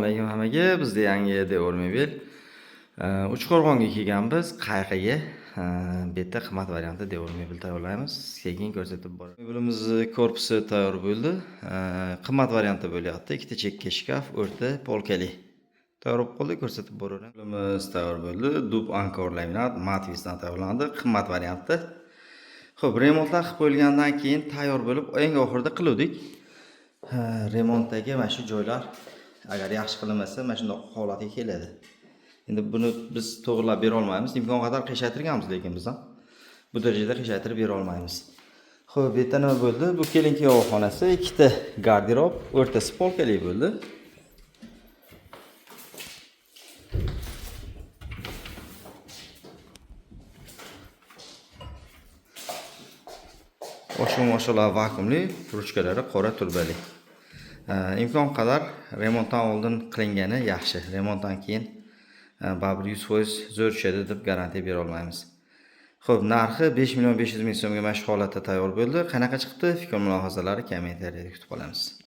alaykum hammaga. Bizda yangi Devor Mebel Uchqo'rg'onga kelganmiz. Qayiqiga bu yerda qimmat variantda Devor Mebel tayyorlaymiz. Keyin ko'rsatib boraman. Mebelimizni korpusi tayyor bo'ldi. Qimmat variantda bo'lyapti. Ikkita chekka shkaf, o'rta polkali. Tayyor bo'lib qoldi, ko'rsatib boraman. Mebelimiz tayyor bo'ldi. Dub ankor laminat matvisdan tayyorlandi. Qimmat variantda. Xo'p, remontlar qilib qo'yilgandan keyin tayyor bo'lib, eng oxirida qiluvdik. Remontdagi mana shu joylar agar yaxshi qilinmasa mana shunday holatga keladi. Endi buni biz to'g'rilab bera olmaymiz. Imkon qadar qiyshaytirganmiz, lekin biz ham bu darajada qiyshaytirib bera olmaymiz. Xo'p, bu yerda nima bo'ldi? Bu kelin-kuyov xonasi, ikkita garderob, o'rtasi polkali bo'ldi. Mashallah vakuumli, ruchkalari qora turbali. Imkon qadar remontdan oldin qilingani yaxshi. Remontdan keyin baribir 100% zo'r tushadi deb garantiya bera olmaymiz. Xo'p, narxi 5.500.000 so'mga mana shu holatda tayyor bo'ldi. Qanaqa chiqdi? Fikr mulohazalari kommentariyada kutib qolamiz.